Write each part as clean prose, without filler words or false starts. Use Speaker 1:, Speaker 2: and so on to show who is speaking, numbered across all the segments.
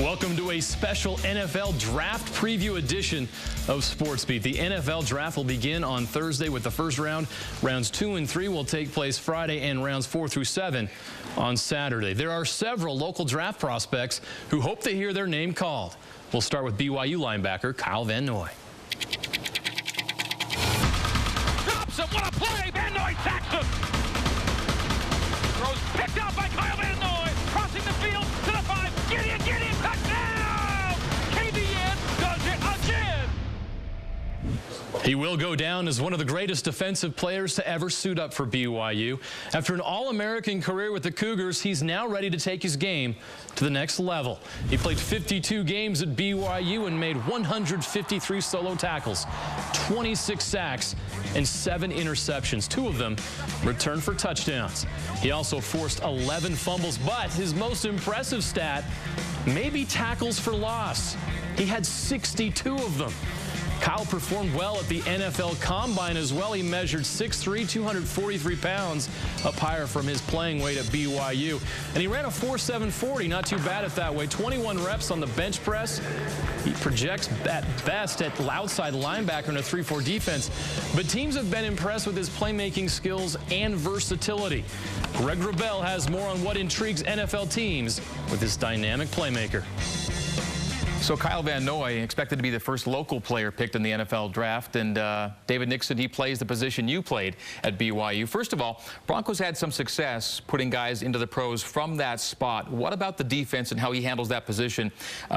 Speaker 1: Welcome to a special NFL Draft Preview edition of SportsBeat. The NFL Draft will begin on Thursday with the first round. Rounds 2 and 3 will take place Friday, and rounds 4 through 7 on Saturday. There are several local draft prospects who hope to hear their name called. We'll start with BYU linebacker Kyle Van Noy.
Speaker 2: Drops him, what a play! Van Noy sacks him! Throws picked out by Kyle Van Noy, crossing the field to the 5. Gideon, touchdown! KVN does it again!
Speaker 1: He will go down as one of the greatest defensive players to ever suit up for BYU. After an All-American career with the Cougars, he's now ready to take his game to the next level. He played 52 games at BYU and made 153 solo tackles, 26 sacks, and 7 interceptions. 2 of them returned for touchdowns. He also forced 11 fumbles, but his most impressive stat may be tackles for loss. He had 62 of them. Kyle performed well at the NFL Combine as well. He measured 6'3", 243 pounds, up higher from his playing weight at BYU. And he ran a 4.7 40, not too bad at that way. 21 reps on the bench press. He projects at best at outside linebacker in a 3-4 defense. But teams have been impressed with his playmaking skills and versatility. Greg Wrubell has more on what intrigues NFL teams with this dynamic playmaker.
Speaker 3: So Kyle Van Noy expected to be the first local player picked in the NFL draft, and David Nixon, he plays the position you played at BYU. First of all, Broncos had some success putting guys into the pros from that spot. What about the defense and how he handles that position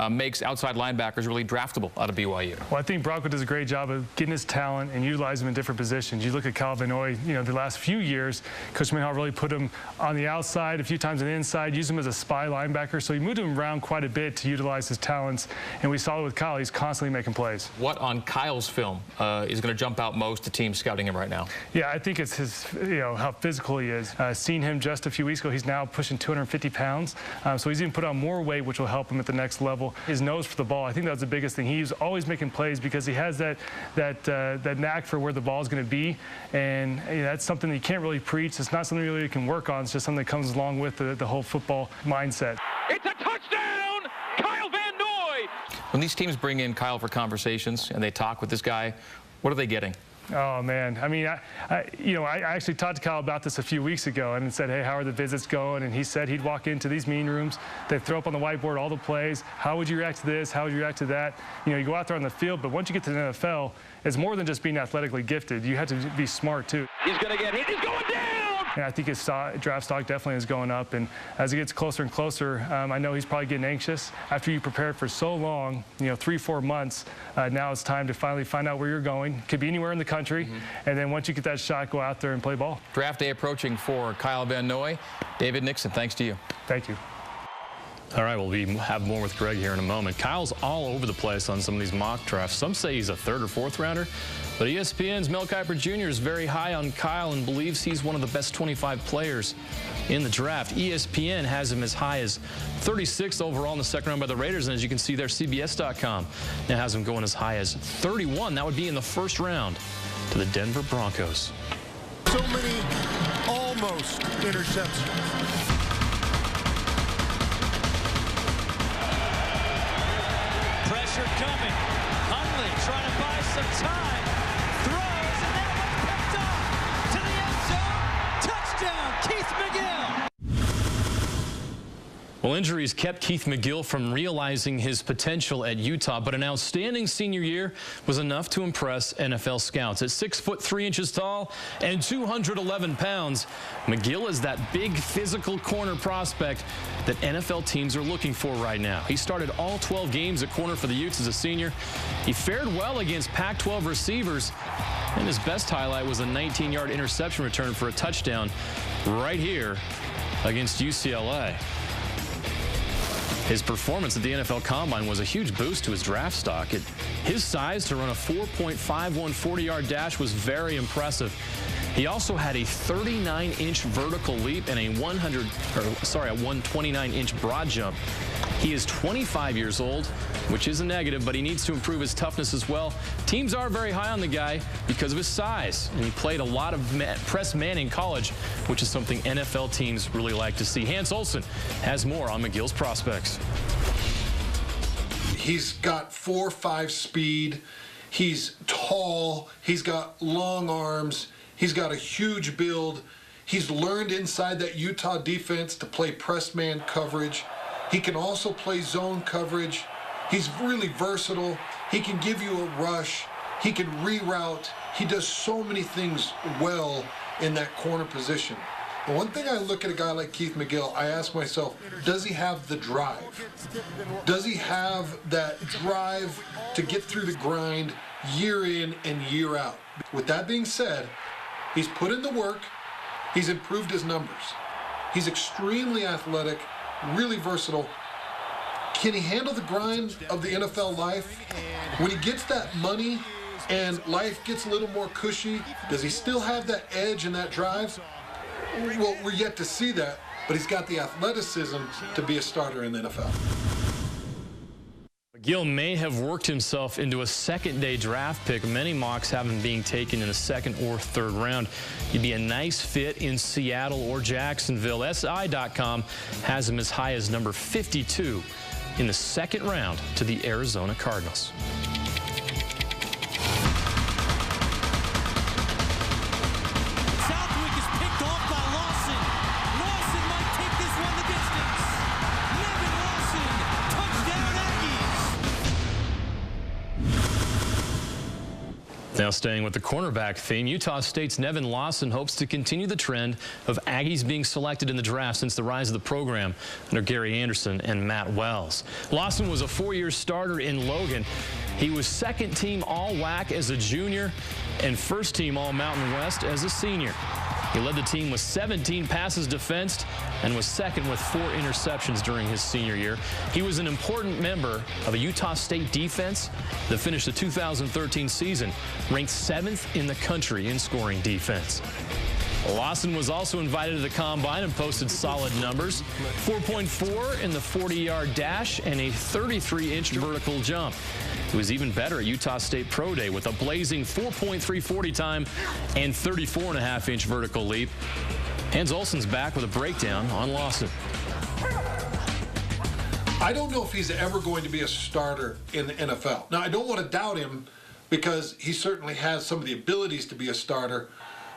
Speaker 3: makes outside linebackers really draftable out of BYU?
Speaker 4: Well, I think Bronco does a great job of getting his talent and utilizing him in different positions. You look at Kyle Van Noy, the last few years, Coach Minhall really put him on the outside, a few times on the inside, used him as a spy linebacker, so he moved him around quite a bit to utilize his talents. And we saw it with Kyle. He's constantly making plays.
Speaker 3: What on Kyle's film is going to jump out most to teams scouting him right now?
Speaker 4: Yeah, I think it's his, how physical he is. Seen him just a few weeks ago. He's now pushing 250 pounds. So he's even put on more weight, which will help him at the next level. His nose for the ball, I think that's the biggest thing. He's always making plays because he has that knack for where the ball is going to be. And that's something that you can't really preach. It's not something really you can work on. It's just something that comes along with the whole football mindset.
Speaker 2: It's a touchdown! Kyle Van Noy!
Speaker 3: When these teams bring in Kyle for conversations and they talk with this guy, what are they getting?
Speaker 4: Oh, man. I mean, I actually talked to Kyle about this a few weeks ago and said, hey, how are the visits going? And he said he'd walk into these meeting rooms. They'd throw up on the whiteboard all the plays. How would you react to this? How would you react to that? You go out there on the field, but once you get to the NFL, it's more than just being athletically gifted. You have to be smart, too.
Speaker 2: He's going to get hit. He's going down!
Speaker 4: And I think his draft stock definitely is going up. And as it gets closer and closer, I know he's probably getting anxious. After you prepared for so long, 3-4 months, now it's time to finally find out where you're going. Could be anywhere in the country. And then once you get that shot, go out there and play ball.
Speaker 3: Draft day approaching for Kyle Van Noy. David Nixon, thanks to you.
Speaker 4: Thank you.
Speaker 1: All right, we'll have more with Greg here in a moment. Kyle's all over the place on some of these mock drafts. Some say he's a 3rd or 4th rounder, but ESPN's Mel Kiper Jr. is very high on Kyle and believes he's one of the best 25 players in the draft. ESPN has him as high as 36th overall in the 2nd round by the Raiders, and as you can see there, CBS.com now has him going as high as 31. That would be in the 1st round to the Denver Broncos.
Speaker 5: So many almost interceptions.
Speaker 6: Pressure coming. Hundley trying to buy some time. Throws, and that one's picked off to the end zone. Touchdown, Keith McGill.
Speaker 1: Well, injuries kept Keith McGill from realizing his potential at Utah, but an outstanding senior year was enough to impress NFL scouts. At 6'3" tall and 211 pounds, McGill is that big physical corner prospect that NFL teams are looking for right now. He started all 12 games at corner for the Utes as a senior. He fared well against Pac-12 receivers, and his best highlight was a 19-yard interception return for a touchdown right here against UCLA. His performance at the NFL Combine was a huge boost to his draft stock. His size to run a 4.51 40-yard dash was very impressive. He also had a 39-inch vertical leap and a 129-inch broad jump. He is 25 years old, which is a negative, but he needs to improve his toughness as well. Teams are very high on the guy because of his size, and he played a lot of press man in college, which is something NFL teams really like to see. Hans Olsen has more on McGill's prospects.
Speaker 5: He's got 4.5 speed. He's tall. He's got long arms. He's got a huge build. He's learned inside that Utah defense to play press man coverage. He can also play zone coverage. He's really versatile. He can give you a rush. He can reroute. He does so many things well in that corner position. The one thing I look at a guy like Keith McGill, I ask myself, does he have the drive? Does he have that drive to get through the grind year in and year out? With that being said, he's put in the work. He's improved his numbers. He's extremely athletic, really versatile. Can he handle the grind of the NFL life? When he gets that money and life gets a little more cushy, does he still have that edge and that drive? Well, we're yet to see that, but he's got the athleticism to be a starter in the NFL.
Speaker 1: McGill may have worked himself into a second-day draft pick. Many mocks have him being taken in the second or third round. He'd be a nice fit in Seattle or Jacksonville. SI.com has him as high as number 52 in the second round to the Arizona Cardinals.
Speaker 6: Southwick is picked off by Lawson. Lawson might take this one the distance. Nevin Lawson, touchdown Aggies.
Speaker 1: Now staying with the cornerback theme, Utah State's Nevin Lawson hopes to continue the trend of Aggies being selected in the draft since the rise of the program under Gary Anderson and Matt Wells. Lawson was a 4-year starter in Logan. He was second-team All-WAC as a junior and first-team All-Mountain West as a senior. He led the team with 17 passes defensed and was second with 4 interceptions during his senior year. He was an important member of a Utah State defense that finished the 2013 season ranked 7th in the country in scoring defense. Lawson was also invited to the Combine and posted solid numbers, 4.4 in the 40-yard dash and a 33-inch vertical jump. He was even better at Utah State Pro Day with a blazing 4.3 40 time and 34.5-inch vertical leap. Hans Olsen's back with a breakdown on Lawson.
Speaker 5: I don't know if he's ever going to be a starter in the NFL. Now, I don't want to doubt him because he certainly has some of the abilities to be a starter,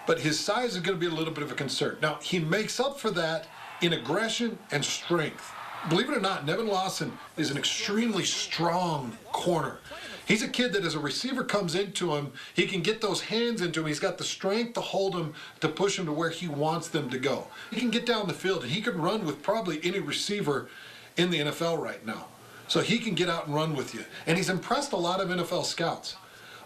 Speaker 5: but his size is going to be a little bit of a concern. Now, he makes up for that in aggression and strength. Believe it or not, Nevin Lawson is an extremely strong corner. He's a kid that as a receiver comes into him, he can get those hands into him. He's got the strength to hold him, to push him to where he wants them to go. He can get down the field, and he can run with probably any receiver in the NFL right now. So he can get out and run with you. And he's impressed a lot of NFL scouts.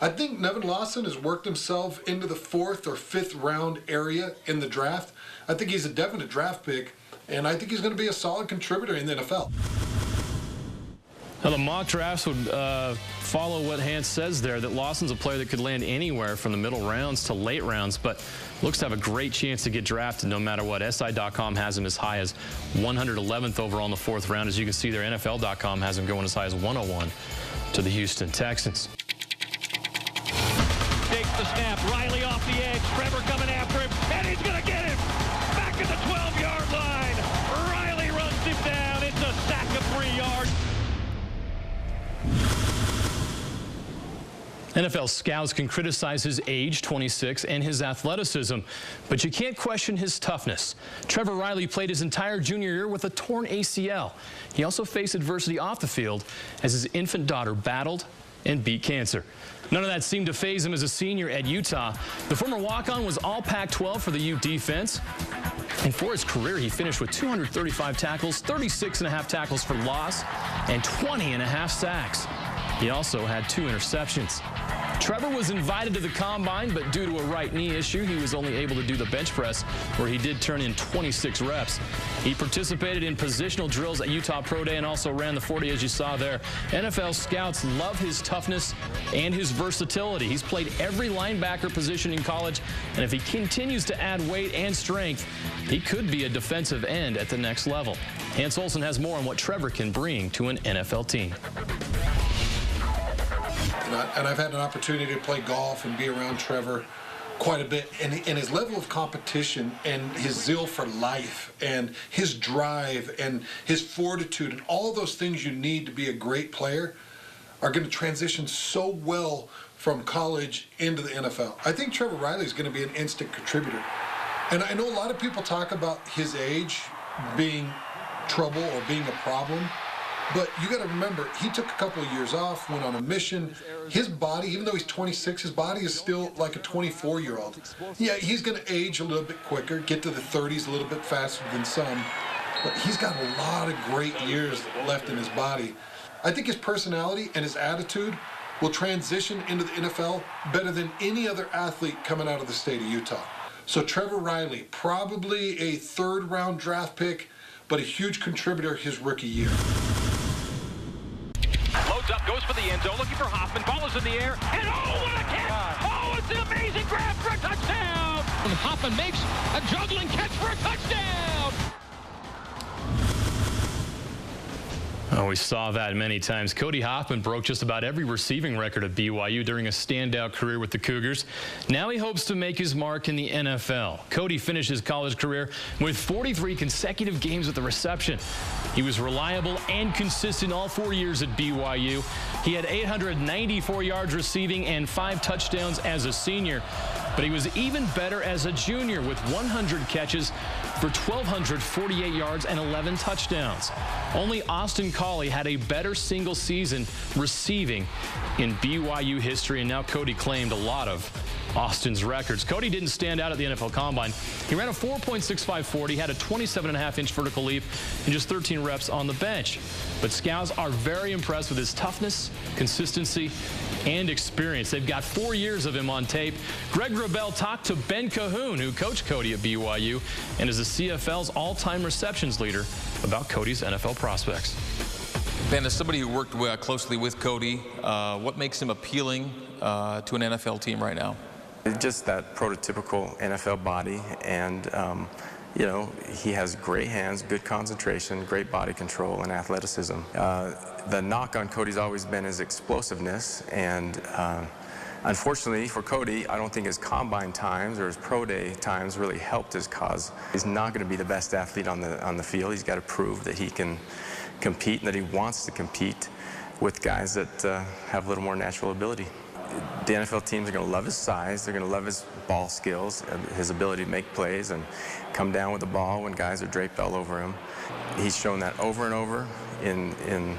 Speaker 5: I think Nevin Lawson has worked himself into the 4th or 5th round area in the draft. I think he's a definite draft pick, and I think he's going to be a solid contributor in the NFL.
Speaker 1: Now, the mock drafts would follow what Hans says there, that Lawson's a player that could land anywhere from the middle rounds to late rounds, but looks to have a great chance to get drafted no matter what. SI.com has him as high as 111th overall in the 4th round. As you can see there, NFL.com has him going as high as 101 to the Houston Texans.
Speaker 2: Takes the snap. Riley off the edge. Trevor coming after him, and he's going to get him. Back at the 12-yard line. Riley runs him down. It's a sack of 3 yards.
Speaker 1: NFL scouts can criticize his age, 26, and his athleticism, but you can't question his toughness. Trevor Riley played his entire junior year with a torn ACL. He also faced adversity off the field as his infant daughter battled and beat cancer. None of that seemed to faze him as a senior at Utah. The former walk-on was all Pac-12 for the Ute defense. And for his career, he finished with 235 tackles, 36.5 tackles for loss, and 20.5 sacks. He also had 2 interceptions. Trevor was invited to the Combine, but due to a right knee issue, he was only able to do the bench press, where he did turn in 26 reps. He participated in positional drills at Utah Pro Day and also ran the 40, as you saw there. NFL scouts love his toughness and his versatility. He's played every linebacker position in college, and if he continues to add weight and strength, he could be a defensive end at the next level. Hans Olsen has more on what Trevor can bring to an NFL team.
Speaker 5: And I've had an opportunity to play golf and be around Trevor. quite a bit, and his level of competition and his zeal for life and his drive and his fortitude and all those things you need to be a great player are going to transition so well from college into the NFL. I think Trevor Riley is going to be an instant contributor. And I know a lot of people talk about his age being trouble or being a problem, but you got to remember, he took a couple of years off, went on a mission. His body, even though he's 26, his body is still like a 24-year-old. Yeah, he's going to age a little bit quicker, get to the 30s a little bit faster than some, but he's got a lot of great years left in his body. I think his personality and his attitude will transition into the NFL better than any other athlete coming out of the state of Utah. So Trevor Riley, probably a third-round draft pick, but a huge contributor his rookie year.
Speaker 2: Loads up, goes for the end zone, looking for Hoffman. Ball is in the air, and oh, what a catch! Oh, it's an amazing grab for a touchdown! And Hoffman makes a juggling catch for a touchdown!
Speaker 1: Oh, we saw that many times. Cody Hoffman broke just about every receiving record at BYU during a standout career with the Cougars. Now he hopes to make his mark in the NFL. Cody finished his college career with 43 consecutive games with a reception. He was reliable and consistent all 4 years at BYU. He had 894 yards receiving and 5 touchdowns as a senior. But he was even better as a junior with 100 catches for 1,248 yards and 11 touchdowns. Only Austin Collie had a better single season receiving in BYU history, and now Cody claimed a lot of Austin's records. Cody didn't stand out at the NFL Combine. He ran a 4.65 40, had a 27.5-inch vertical leap, and just 13 reps on the bench. But scouts are very impressed with his toughness, consistency, and experience. They've got 4 years of him on tape. Greg Wrubell talked to Ben Cahoon, who coached Cody at BYU and is the CFL's all-time receptions leader, about Cody's NFL prospects.
Speaker 3: Ben, as somebody who worked closely with Cody, what makes him appealing to an NFL team right now?
Speaker 7: Just that prototypical NFL body, and you know, he has great hands, good concentration, great body control, and athleticism. The knock on Cody's always been his explosiveness, and unfortunately for Cody, I don't think his combine times or his pro day times really helped his cause. He's not going to be the best athlete on the field. He's got to prove that he can compete and that he wants to compete with guys that have a little more natural ability. The NFL teams are going to love his size. They're going to love his ball skills, his ability to make plays and come down with the ball when guys are draped all over him. He's shown that over and over in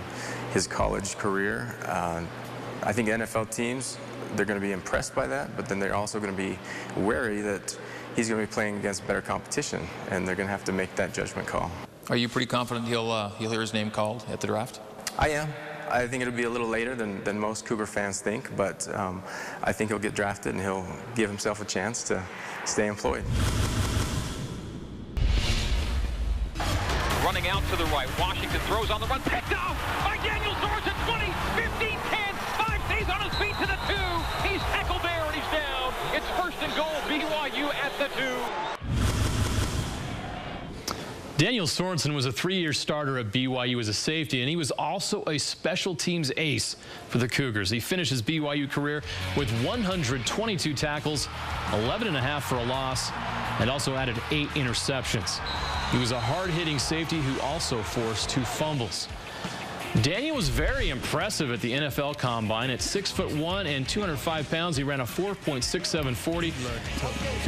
Speaker 7: his college career. I think NFL teams, they're going to be impressed by that, but then they're also going to be wary that he's going to be playing against better competition, and they're going to have to make that judgment call.
Speaker 3: Are you pretty confident he'll hear his name called at the draft?
Speaker 7: I am. I think it'll be a little later than most Cougar fans think, but I think he'll get drafted and he'll give himself a chance to stay employed.
Speaker 2: Running out to the right, Washington throws on the run, picked off by Daniel Sorensen, 20, 15, 10, 5 stays on his feet to the 2. He's tackled there and he's down. It's first and goal, BYU at the 2.
Speaker 1: Daniel Sorensen was a 3-year starter at BYU as a safety, and he was also a special teams ace for the Cougars. He finished his BYU career with 122 tackles, 11.5 for a loss, and also added 8 interceptions. He was a hard-hitting safety who also forced 2 fumbles. Daniel was very impressive at the NFL Combine. At 6'1" and 205 pounds, he ran a 4.67 40 to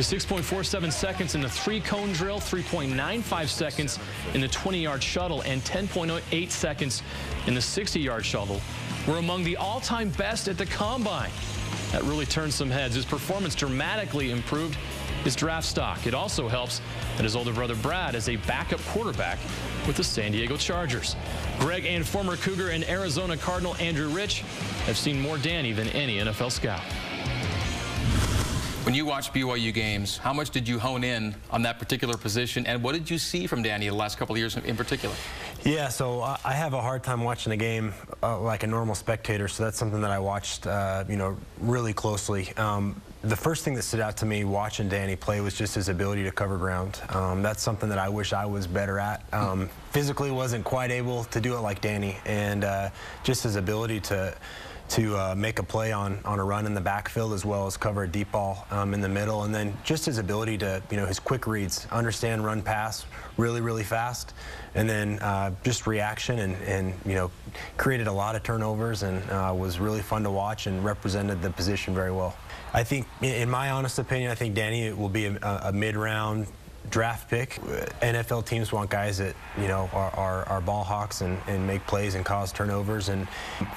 Speaker 1: 6.47 seconds in the 3-cone drill, 3.95 seconds in the 20-yard shuttle, and 10.8 seconds in the 60-yard shuttle. Were among the all-time best at the Combine. That really turned some heads. His performance dramatically improved his draft stock. It also helps that his older brother Brad is a backup quarterback with the San Diego Chargers. Greg and former Cougar and Arizona Cardinal Andrew Rich have seen more Danny than any NFL scout.
Speaker 3: When you watch BYU games, how much did you hone in on that particular position, and what did you see from Danny the last couple of years in particular?
Speaker 8: Yeah, so I have a hard time watching the game like a normal spectator, so that's something that I watched, you know, really closely. The first thing that stood out to me watching Danny play was just his ability to cover ground. That's something that I wish I was better at. Physically wasn't quite able to do it like Danny, and just his ability to to make a play on a run in the backfield, as well as cover a deep ball in the middle. And then just his ability to, his quick reads, understand run pass really, really fast. And then just reaction and created a lot of turnovers and was really fun to watch and represented the position very well. I think, in my honest opinion, I think Danny will be a mid-round draft pick. NFL teams want guys that are ball hawks and make plays and cause turnovers. And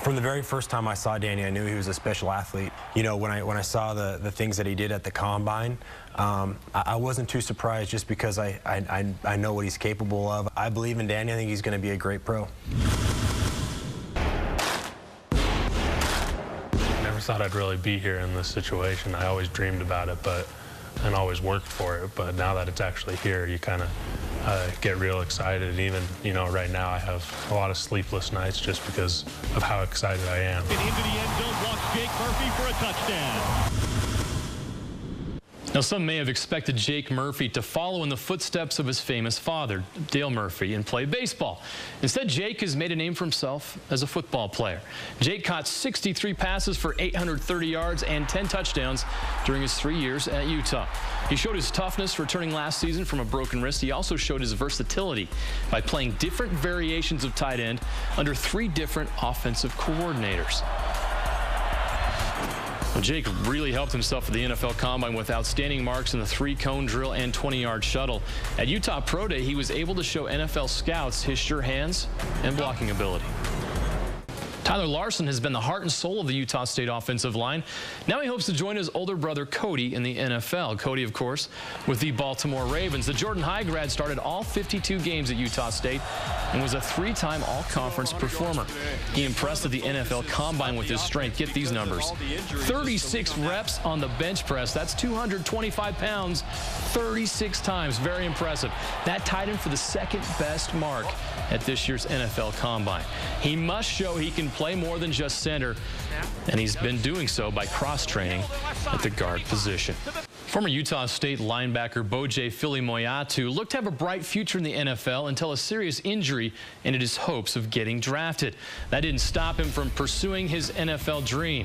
Speaker 8: from the very first time I saw Danny, I knew he was a special athlete. When I saw the things that he did at the combine, I wasn't too surprised, just because I know what he's capable of. I believe in Danny. I think he's going to be a great pro.
Speaker 9: Never thought I'd really be here in this situation. I always dreamed about it, and always worked for it, but now that it's actually here, you kind of get real excited. Even, right now I have a lot of sleepless nights just because of how excited I am.
Speaker 6: And into the end zone walks Jake Murphy for a touchdown.
Speaker 1: Now, some may have expected Jake Murphy to follow in the footsteps of his famous father, Dale Murphy, and play baseball. Instead, Jake has made a name for himself as a football player. Jake caught 63 passes for 830 yards and 10 touchdowns during his 3 years at Utah. He showed his toughness returning last season from a broken wrist. He also showed his versatility by playing different variations of tight end under 3 different offensive coordinators. Well, Jake really helped himself at the NFL Combine with outstanding marks in the 3-cone drill and 20-yard shuttle. At Utah Pro Day, he was able to show NFL scouts his sure hands and blocking ability. Tyler Larson has been the heart and soul of the Utah State offensive line. Now he hopes to join his older brother Cody in the NFL. Cody, of course, with the Baltimore Ravens. The Jordan High grad started all 52 games at Utah State and was a 3-time all-conference performer. He impressed at the NFL Combine with his strength. Get these numbers. 36 reps on the bench press. That's 225 pounds 36 times. Very impressive. That tied him for the second best mark at this year's NFL Combine. He must show he can play more than just center, and he's been doing so by cross-training at the guard position. Former Utah State linebacker Bojay Fili-Moyatu looked to have a bright future in the NFL until a serious injury ended his hopes of getting drafted. That didn't stop him from pursuing his NFL dream.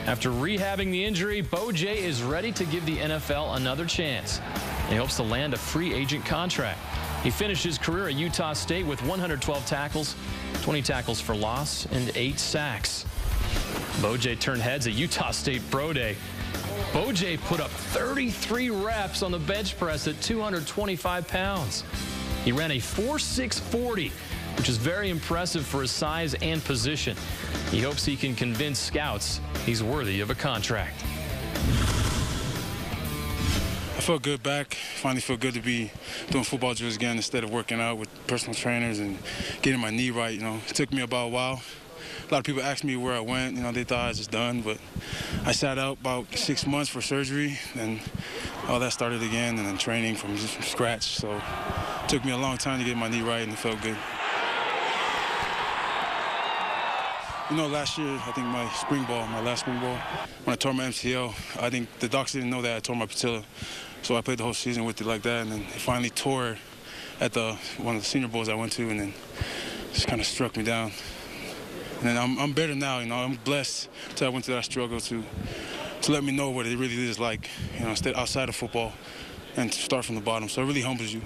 Speaker 1: After rehabbing the injury, Bojay is ready to give the NFL another chance. He hopes to land a free agent contract. He finished his career at Utah State with 112 tackles, 20 tackles for loss, and 8 sacks. Bojay turned heads at Utah State Pro Day. Bojay put up 33 reps on the bench press at 225 pounds. He ran a 4.6 40, which is very impressive for his size and position. He hopes he can convince scouts he's worthy of a contract.
Speaker 10: I felt good back. Finally felt good to be doing football drills again instead of working out with personal trainers and getting my knee right. It took me about a while. A lot of people asked me where I went. They thought I was just done, but I sat out about 6 months for surgery, and all that started again, and then training from scratch. So it took me a long time to get my knee right, and it felt good. Last year, I think my last spring ball, when I tore my MCL, I think the docs didn't know that I tore my patella. So I played the whole season with it like that, and then it finally tore at one of the senior bowls I went to, and then just kind of struck me down. And then I'm better now, I'm blessed that I went through that struggle to let me know what it really is like, outside of football and to start from the bottom. So it really humbles you.